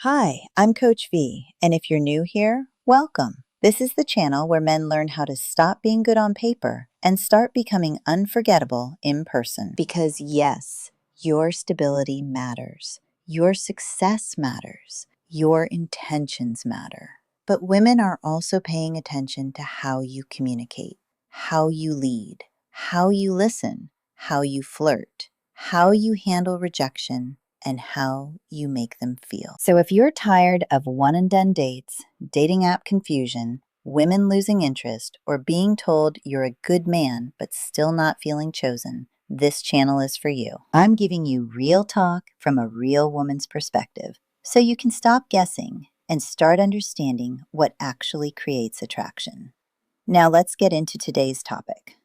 Hi, I'm Coach V, and if you're new here, welcome. This is the channel where men learn how to stop being good on paper and start becoming unforgettable in person. Because yes, your stability matters, your success matters, your intentions matter. But women are also paying attention to how you communicate, how you lead, how you listen, how you flirt, how you handle rejection, and how you make them feel. So if you're tired of one and done dates, dating app confusion, women losing interest, or being told you're a good man but still not feeling chosen, this channel is for you. I'm giving you real talk from a real woman's perspective, so you can stop guessing and start understanding what actually creates attraction. Now let's get into today's topic.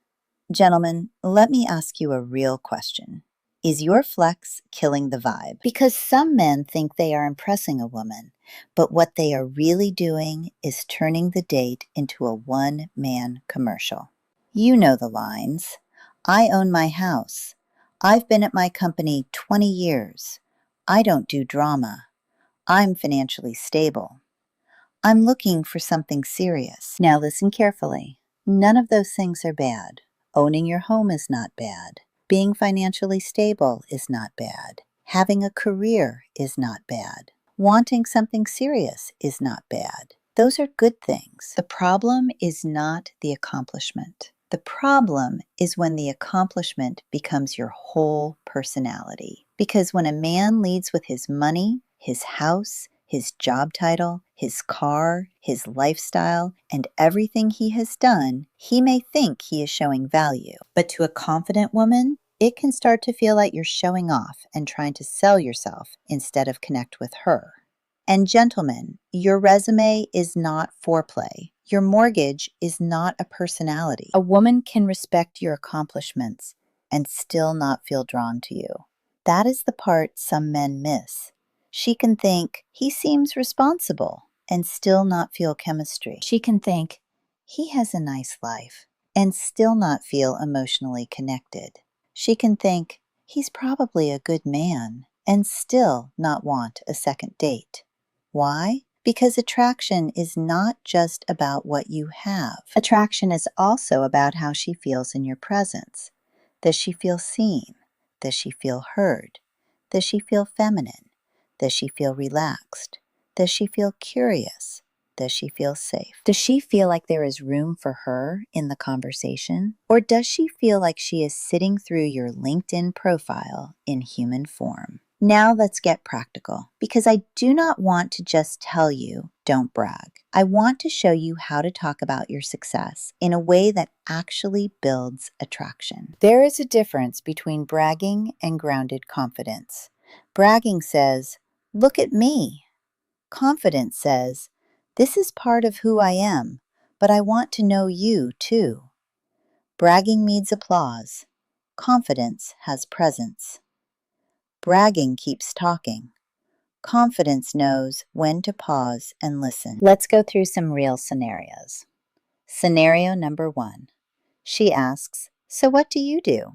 Gentlemen, let me ask you a real question. Is your flex killing the vibe? Because some men think they are impressing a woman, but what they are really doing is turning the date into a one-man commercial. You know the lines. I own my house. I've been at my company 20 years. I don't do drama. I'm financially stable. I'm looking for something serious. Now listen carefully. None of those things are bad. Owning your home is not bad. Being financially stable is not bad. Having a career is not bad. Wanting something serious is not bad. Those are good things. The problem is not the accomplishment. The problem is when the accomplishment becomes your whole personality. Because when a man leads with his money, his house, his job title, his car, his lifestyle, and everything he has done, he may think he is showing value. But to a confident woman, it can start to feel like you're showing off and trying to sell yourself instead of connect with her. And gentlemen, your resume is not foreplay. Your mortgage is not a personality. A woman can respect your accomplishments and still not feel drawn to you. That is the part some men miss. She can think, he seems responsible, and still not feel chemistry. She can think, he has a nice life, and still not feel emotionally connected. She can think, he's probably a good man, and still not want a second date. Why? Because attraction is not just about what you have. Attraction is also about how she feels in your presence. Does she feel seen? Does she feel heard? Does she feel feminine? Does she feel relaxed? Does she feel curious? Does she feel safe? Does she feel like there is room for her in the conversation? Or does she feel like she is sitting through your LinkedIn profile in human form? Now let's get practical, because I do not want to just tell you, don't brag. I want to show you how to talk about your success in a way that actually builds attraction. There is a difference between bragging and grounded confidence. Bragging says, look at me. Confidence says, this is part of who I am, but I want to know you too. Bragging needs applause. Confidence has presence. Bragging keeps talking. Confidence knows when to pause and listen. Let's go through some real scenarios. Scenario number 1. She asks, so what do you do?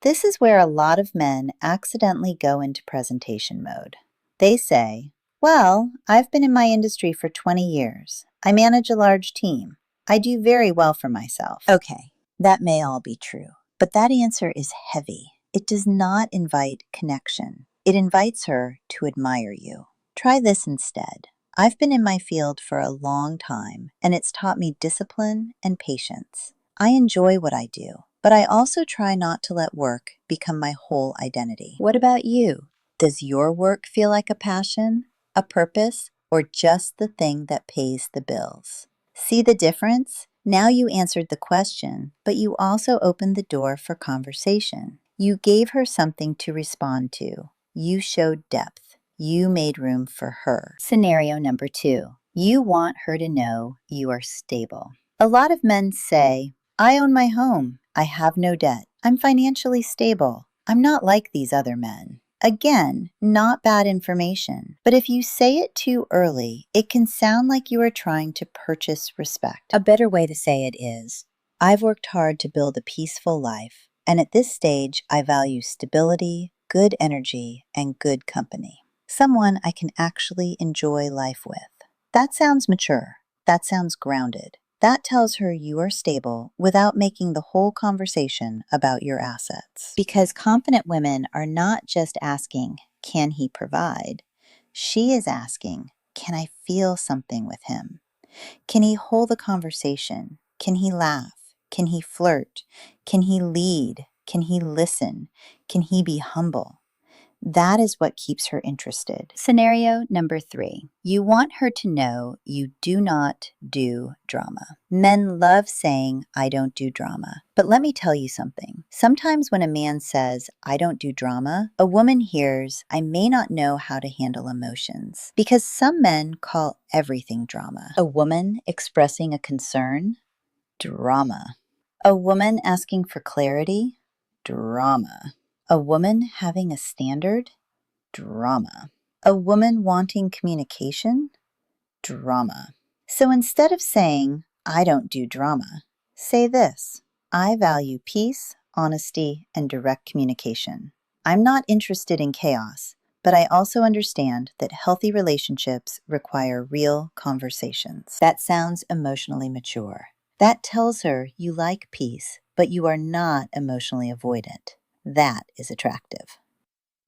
This is where a lot of men accidentally go into presentation mode. They say, well, I've been in my industry for 20 years. I manage a large team. I do very well for myself. Okay, that may all be true, but that answer is heavy. It does not invite connection. It invites her to admire you. Try this instead. I've been in my field for a long time, and it's taught me discipline and patience. I enjoy what I do, but I also try not to let work become my whole identity. What about you? Does your work feel like a passion, a purpose, or just the thing that pays the bills? See the difference? Now you answered the question, but you also opened the door for conversation. You gave her something to respond to. You showed depth. You made room for her. Scenario number 2. You want her to know you are stable. A lot of men say, I own my home. I have no debt. I'm financially stable. I'm not like these other men. Again, not bad information, but if you say it too early, it can sound like you are trying to purchase respect. A better way to say it is, I've worked hard to build a peaceful life, and at this stage, I value stability, good energy, and good company. someone I can actually enjoy life with. That sounds mature. That sounds grounded. That tells her you are stable without making the whole conversation about your assets. Because confident women are not just asking, can he provide? She is asking, can I feel something with him? Can he hold a conversation? Can he laugh? Can he flirt? Can he lead? Can he listen? Can he be humble? That is what keeps her interested. Scenario number 3. You want her to know you do not do drama. Men love saying, I don't do drama. But let me tell you something. Sometimes when a man says, I don't do drama, a woman hears, I may not know how to handle emotions. Because some men call everything drama. A woman expressing a concern? Drama. A woman asking for clarity? Drama. A woman having a standard? Drama. A woman wanting communication? Drama. So instead of saying, I don't do drama, say this: I value peace, honesty, and direct communication. I'm not interested in chaos, but I also understand that healthy relationships require real conversations. That sounds emotionally mature. That tells her you like peace, but you are not emotionally avoidant. That is attractive.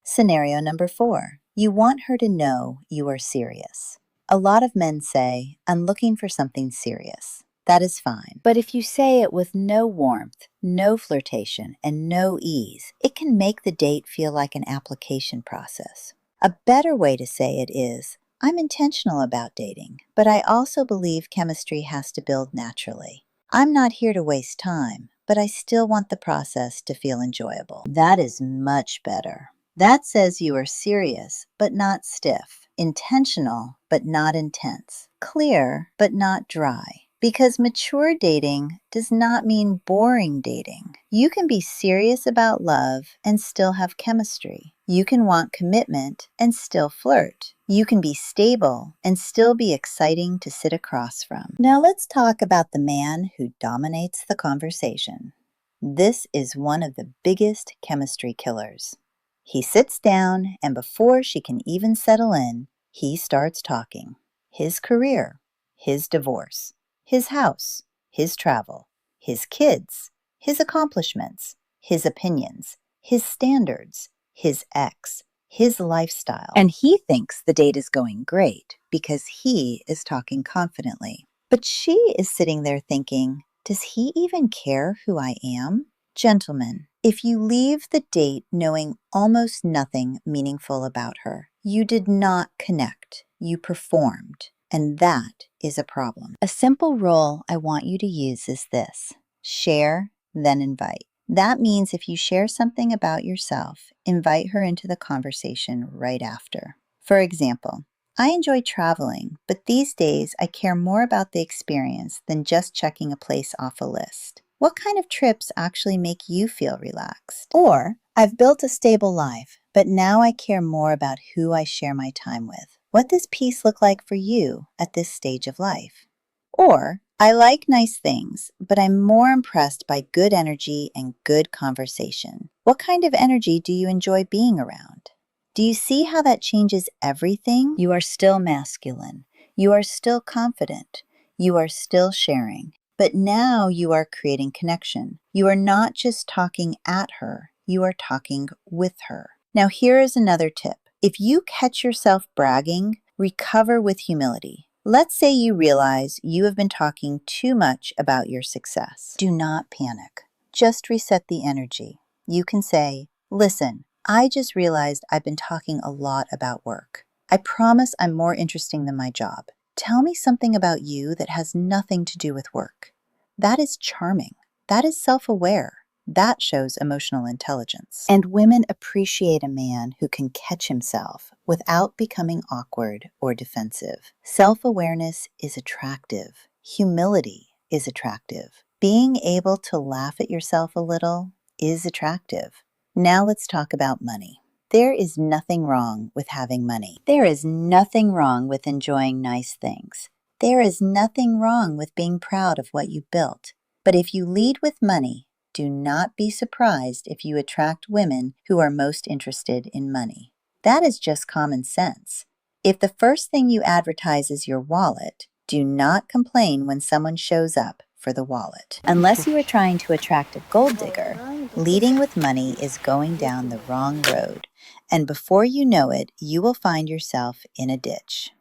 Scenario number 4. You want her to know you are serious. A lot of men say, I'm looking for something serious. That is fine. But if you say it with no warmth, no flirtation, and no ease, it can make the date feel like an application process. A better way to say it is, I'm intentional about dating, but I also believe chemistry has to build naturally. I'm not here to waste time, but I still want the process to feel enjoyable. That is much better. That says you are serious, but not stiff, intentional, but not intense, clear, but not dry. Because mature dating does not mean boring dating. You can be serious about love and still have chemistry. You can want commitment and still flirt. You can be stable and still be exciting to sit across from. Now let's talk about the man who dominates the conversation. This is one of the biggest chemistry killers. He sits down, and before she can even settle in, he starts talking. His career, his divorce, his house, his travel, his kids, his accomplishments, his opinions, his standards, his ex, his lifestyle. And he thinks the date is going great because he is talking confidently. But she is sitting there thinking, does he even care who I am? Gentlemen, if you leave the date knowing almost nothing meaningful about her, you did not connect, you performed, and that is a problem. A simple rule I want you to use is this: share, then invite. That means if you share something about yourself, invite her into the conversation right after. For example, I enjoy traveling, but these days I care more about the experience than just checking a place off a list. What kind of trips actually make you feel relaxed? Or, I've built a stable life, but now I care more about who I share my time with. What does peace look like for you at this stage of life? Or, I like nice things, but I'm more impressed by good energy and good conversation. What kind of energy do you enjoy being around? Do you see how that changes everything? You are still masculine. You are still confident. You are still sharing. But now you are creating connection. You are not just talking at her, you are talking with her. Now here is another tip. If you catch yourself bragging, recover with humility. Let's say you realize you have been talking too much about your success. Do not panic. Just reset the energy. You can say, listen, I just realized I've been talking a lot about work. I promise I'm more interesting than my job. Tell me something about you that has nothing to do with work. That is charming. That is self-aware. That shows emotional intelligence. And women appreciate a man who can catch himself without becoming awkward or defensive. Self-awareness is attractive. Humility is attractive. Being able to laugh at yourself a little is attractive. Now let's talk about money. There is nothing wrong with having money. There is nothing wrong with enjoying nice things. There is nothing wrong with being proud of what you built. But if you lead with money, do not be surprised if you attract women who are most interested in money. That is just common sense. If the first thing you advertise is your wallet, do not complain when someone shows up for the wallet. Unless you are trying to attract a gold digger, leading with money is going down the wrong road, and before you know it, you will find yourself in a ditch.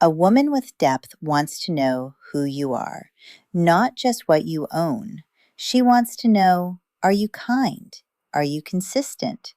A woman with depth wants to know who you are, not just what you own. She wants to know, are you kind? Are you consistent?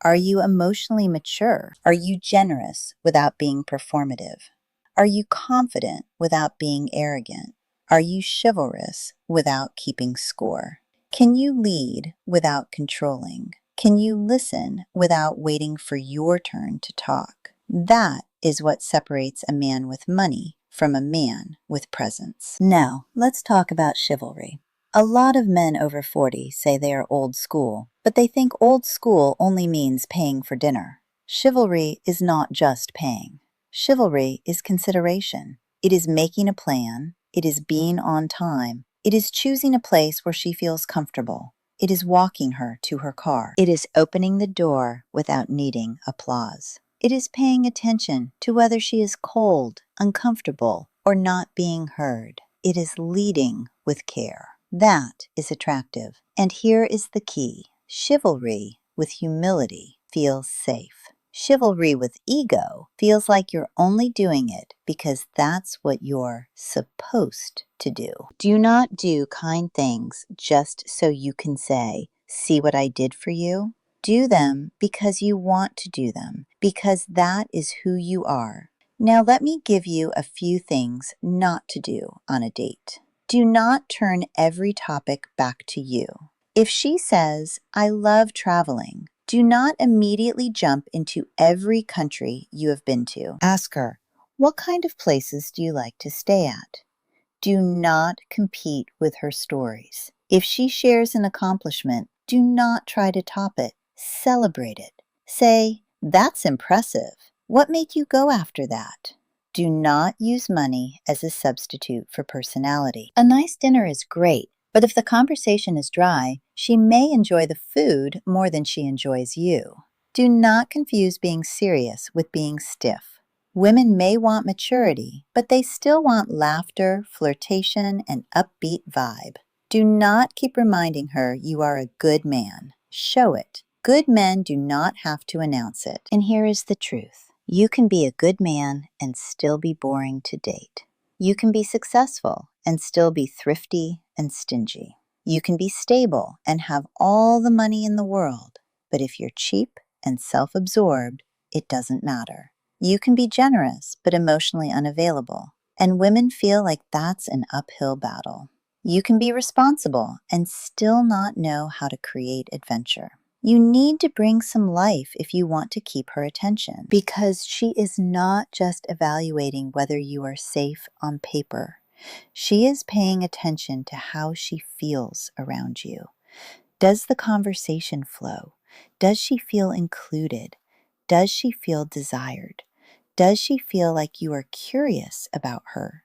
Are you emotionally mature? Are you generous without being performative? Are you confident without being arrogant? Are you chivalrous without keeping score? Can you lead without controlling? Can you listen without waiting for your turn to talk? That is what separates a man with money from a man with presence. Now, let's talk about chivalry. A lot of men over 40 say they are old school, but they think old school only means paying for dinner. Chivalry is not just paying. Chivalry is consideration. It is making a plan. It is being on time. It is choosing a place where she feels comfortable. It is walking her to her car. It is opening the door without needing applause. It is paying attention to whether she is cold, uncomfortable, or not being heard. It is leading with care. That is attractive. And here is the key. Chivalry with humility feels safe. Chivalry with ego feels like you're only doing it because that's what you're supposed to do. Do not do kind things just so you can say, "See what I did for you?" Do them because you want to do them, because that is who you are. Now let me give you a few things not to do on a date. Do not turn every topic back to you. If she says, "I love traveling," do not immediately jump into every country you have been to. Ask her, what kind of places do you like to stay at? Do not compete with her stories. If she shares an accomplishment, do not try to top it. Celebrate it. Say, "That's impressive. What made you go after that?" Do not use money as a substitute for personality. A nice dinner is great, but if the conversation is dry, she may enjoy the food more than she enjoys you. Do not confuse being serious with being stiff. Women may want maturity, but they still want laughter, flirtation, and upbeat vibe. Do not keep reminding her you are a good man. Show it. Good men do not have to announce it. And here is the truth. You can be a good man and still be boring to date. You can be successful and still be thrifty and stingy. You can be stable and have all the money in the world, but if you're cheap and self-absorbed, it doesn't matter. You can be generous but emotionally unavailable, and women feel like that's an uphill battle. You can be responsible and still not know how to create adventure. You need to bring some life if you want to keep her attention, because she is not just evaluating whether you are safe on paper. She is paying attention to how she feels around you. Does the conversation flow? Does she feel included? Does she feel desired? Does she feel like you are curious about her?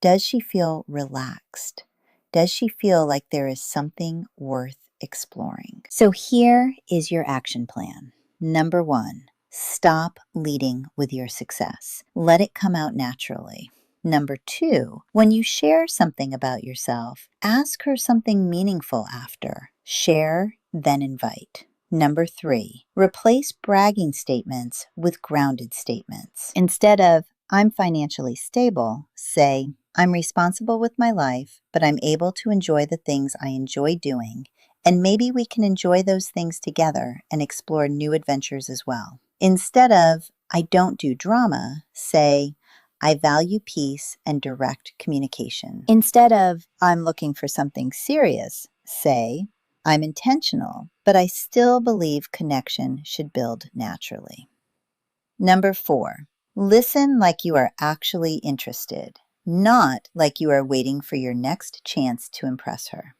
Does she feel relaxed? Does she feel like there is something worth exploring? So here is your action plan. Number 1, stop leading with your success. Let it come out naturally. Number 2, when you share something about yourself, ask her something meaningful after. Share, then invite. Number 3, replace bragging statements with grounded statements. Instead of, "I'm financially stable," say, "I'm responsible with my life, but I'm able to enjoy the things I enjoy doing, and maybe we can enjoy those things together and explore new adventures as well." Instead of, "I don't do drama," say, "I value peace and direct communication." Instead of, "I'm looking for something serious," say, "I'm intentional, but I still believe connection should build naturally." Number 4, listen like you are actually interested, not like you are waiting for your next chance to impress her.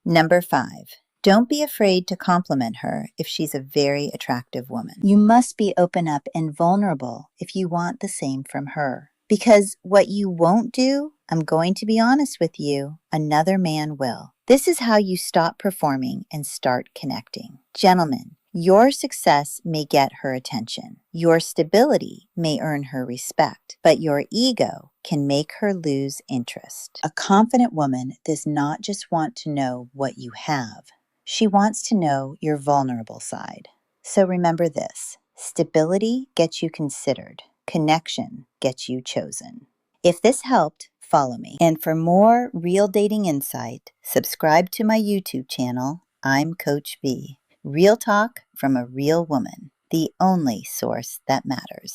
Number 5, don't be afraid to compliment her if she's a very attractive woman. You must be open up and vulnerable if you want the same from her. Because what you won't do, I'm going to be honest with you, another man will. This is how you stop performing and start connecting. Gentlemen, Your success may get her attention. Your stability may earn her respect, but your ego can make her lose interest. A confident woman does not just want to know what you have. She wants to know your vulnerable side. So remember this: stability gets you considered. Connection gets you chosen. If this helped, follow me. And for more real dating insight, subscribe to my YouTube channel. I'm Coach V. Real talk from a real woman, the only source that matters.